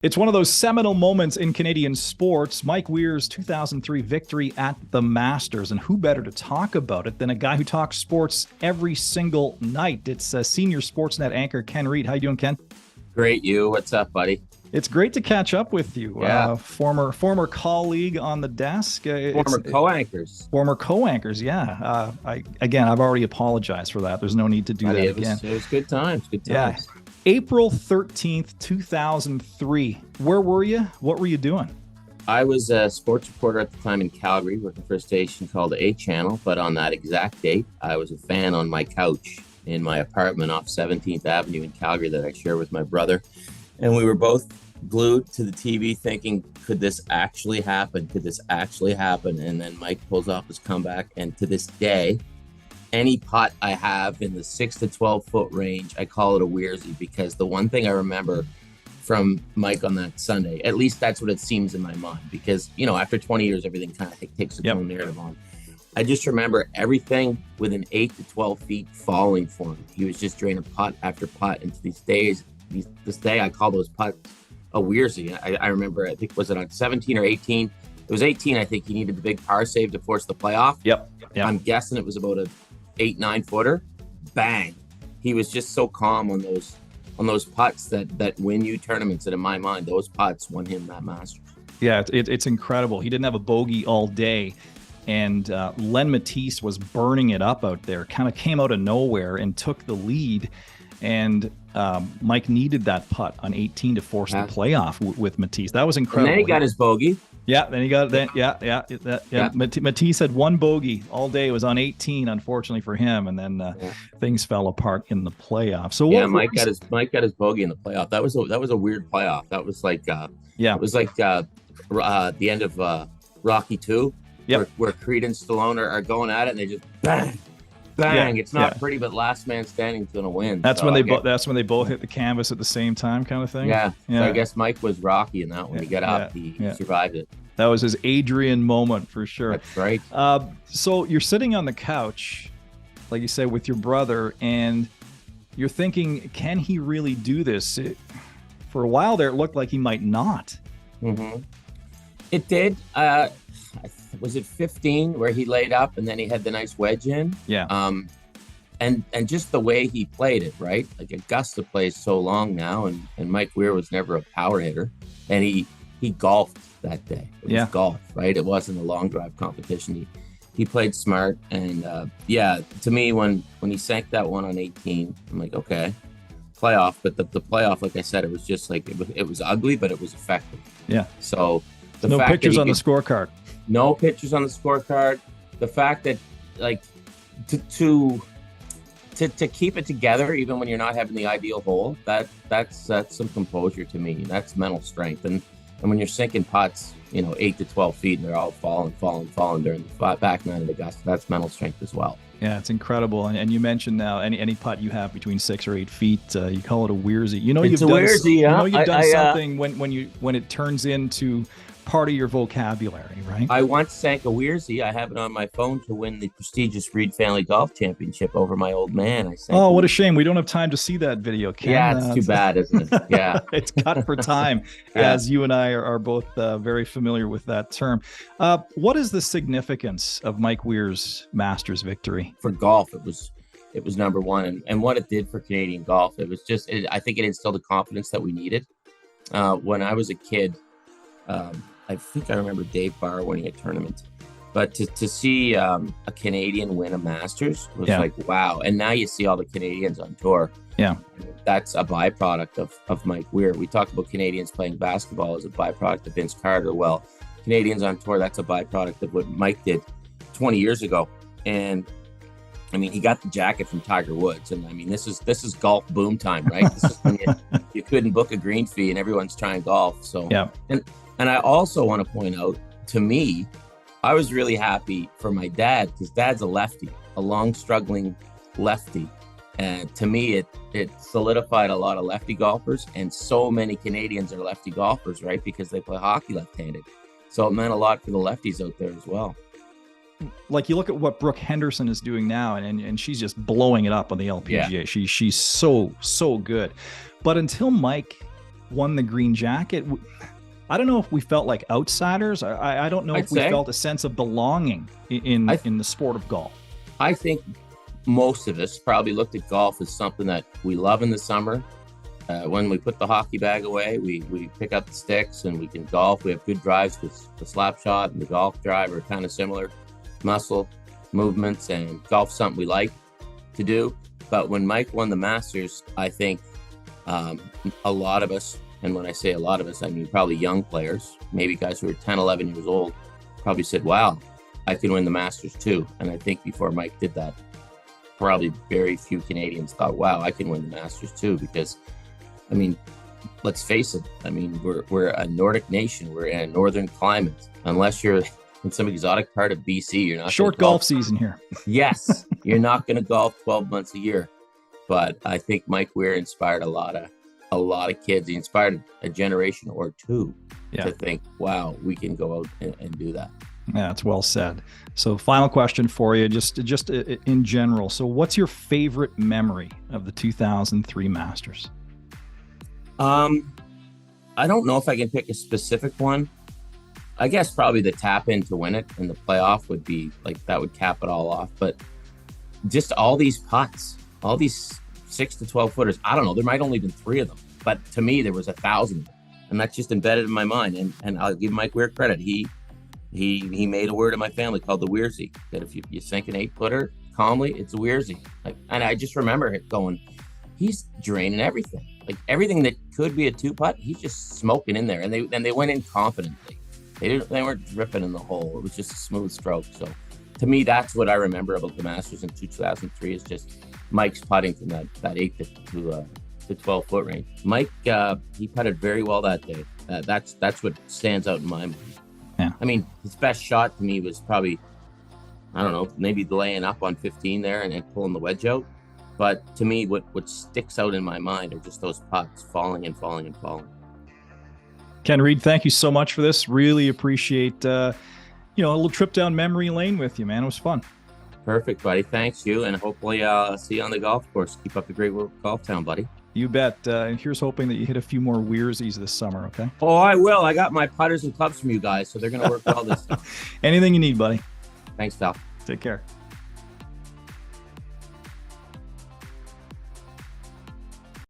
It's one of those seminal moments in Canadian sports, Mike Weir's 2003 victory at the Masters. And who better to talk about it than a guy who talks sports every single night? It's senior Sportsnet anchor Ken Reid. How you doing, Ken? Great, you. What's up, buddy? It's great to catch up with you. Yeah. Former colleague on the desk. Former co-anchors. Former co-anchors, yeah. I've already apologized for that. There's no need to do that again. It was good times. Good times. Yeah. April 13th, 2003. Where were you? What were you doing? I was a sports reporter at the time in Calgary, working for a station called A Channel. But on that exact date, I was a fan on my couch in my apartment off 17th Avenue in Calgary that I share with my brother. And we were both glued to the TV thinking, could this actually happen? Could this actually happen? And then Mike pulls off his comeback. And to this day, any putt I have in the 6 to 12 foot range, I call it a Weirsy, because the one thing I remember from Mike on that Sunday, at least that's what it seems in my mind, because, you know, after 20 years, everything kind of takes its own narrative on. I just remember everything within 8 to 12 feet falling for him. He was just draining putt after putt. And to this day, I call those putts a Weirsy. I remember, I think, was it on 17 or 18? It was 18, I think. He needed the big par save to force the playoff. Yep. I'm guessing it was about a 8-9 footer. Bang. He was just so calm on those putts that win you tournaments. And in my mind, those putts won him that Masters. Yeah, it's incredible. He didn't have a bogey all day. And Len Matisse was burning it up out there, kind of came out of nowhere and took the lead. And Mike needed that putt on 18 to force the playoff with Matisse. That was incredible. And then he got his bogey. Yeah, then he got that. Yeah. Matisse had one bogey all day. It was on 18, unfortunately for him, and then things fell apart in the playoff. So Mike got his bogey in the playoff. That was a weird playoff. That was like it was like the end of Rocky 2, where Creed and Stallone are going at it, and they just bang. It's not pretty, but last man standing is going to win. That's when they both hit the canvas at the same time, kind of thing. Yeah. So I guess Mike was Rocky in that one. He got up. He survived it. That was his Adrian moment for sure. That's right. So you're sitting on the couch, like you said, with your brother, and you're thinking, can he really do this? For a while there, it looked like he might not. Mm-hmm. It did. Was it 15 where he laid up and then he had the nice wedge in? Yeah. And just the way he played it, right? Like Augusta plays so long now, and Mike Weir was never a power hitter, and he golfed that day. It was golf, right? It wasn't a long drive competition. He played smart, and to me, when he sank that one on 18, I'm like, okay, playoff. But the playoff, like I said, it was just like it was ugly, but it was effective. Yeah. So no pictures on the scorecard. No pictures on the scorecard. The fact that, like, to keep it together even when you're not having the ideal hole, that's some composure to me. That's mental strength. And when you're sinking putts, 8 to 12 feet, and they're all falling during the back nine of Augusta, that's mental strength as well. Yeah, it's incredible. And you mentioned now any putt you have between 6 or 8 feet, you call it a Weirsy. It's a Weirsy, yeah. You've done something when it turns into part of your vocabulary, right? I once sank a Weirsy. I have it on my phone to win the prestigious Reid Family Golf Championship over my old man. What a shame. We don't have time to see that video, Ken. Yeah, it's too bad, isn't it? Yeah. It's cut for time, as you and I are both very familiar with that term. What is the significance of Mike Weir's Masters victory? For golf, it was number one. And what it did for Canadian golf, it was just, I think it instilled the confidence that we needed. When I was a kid, I think I remember Dave Barr winning a tournament, but to see a Canadian win a Masters was like, wow. And now you see all the Canadians on tour. Yeah. That's a byproduct of Mike Weir. We talked about Canadians playing basketball as a byproduct of Vince Carter. Well, Canadians on tour, that's a byproduct of what Mike did 20 years ago. And I mean, he got the jacket from Tiger Woods. And I mean, this is golf boom time, right? This is when you couldn't book a green fee and everyone's trying golf. So, And I also want to point out, to me, I was really happy for my dad, because Dad's a lefty, a long struggling lefty. And to me, it solidified a lot of lefty golfers, and so many Canadians are lefty golfers, right? Because they play hockey left-handed. So it meant a lot for the lefties out there as well. Like, you look at what Brooke Henderson is doing now, and she's just blowing it up on the LPGA. She's so good. But until Mike won the green jacket, I don't know if we felt like outsiders. I don't know if we felt a sense of belonging in the sport of golf. I think most of us probably looked at golf as something that we love in the summer. When we put the hockey bag away, we pick up the sticks and we can golf. We have good drives because the slap shot and the golf drive are kind of similar muscle movements, and golf's something we like to do. But when Mike won the Masters, I think a lot of us, and when I say a lot of us, I mean probably young players, maybe guys who were 10, 11 years old, probably said, wow, I can win the Masters too. And I think before Mike did that, probably very few Canadians thought, wow, I can win the Masters too. Because, I mean, let's face it, I mean, we're a Nordic nation. We're in a northern climate. Unless you're in some exotic part of BC, you're not short golf season here. Yes, you're not going to golf 12 months a year. But I think Mike Weir inspired a lot of kids. He inspired a generation or two to think, wow, we can go out and do that. Yeah, that's well said. So final question for you, just in general. So what's your favorite memory of the 2003 Masters? I don't know if I can pick a specific one. I guess probably the tap in to win it in the playoff would be like, that would cap it all off. But just all these putts, all these 6 to 12 footers, I don't know, there might only been 3 of them, but to me there was 1,000, and that's just embedded in my mind. And I'll give Mike Weir credit. He made a word in my family called the Weirsy, that if you sink an 8-footer calmly, it's a Weirsy. And I just remember it going, he's draining everything, like everything that could be a 2-putt, he's just smoking in there. And they went in confidently. They weren't dripping in the hole. It was just a smooth stroke. So to me, that's what I remember about the Masters in 2003 is just Mike's putting from that 8 to 12 foot range. Mike, he putted very well that day. That's what stands out in my mind. Yeah. I mean, his best shot to me was probably, I don't know, maybe laying up on 15 there and pulling the wedge out. But to me, what sticks out in my mind are just those putts falling and falling and falling. Ken Reid, thank you so much for this. Really appreciate, a little trip down memory lane with you, man. It was fun. Perfect, buddy. Thanks, you. And hopefully see you on the golf course. Keep up the great work, Golf Town, buddy. You bet. Here's hoping that you hit a few more Weirsies this summer, okay? Oh, I will. I got my putters and clubs from you guys, so they're going to work well this time. Anything you need, buddy. Thanks, pal. Take care.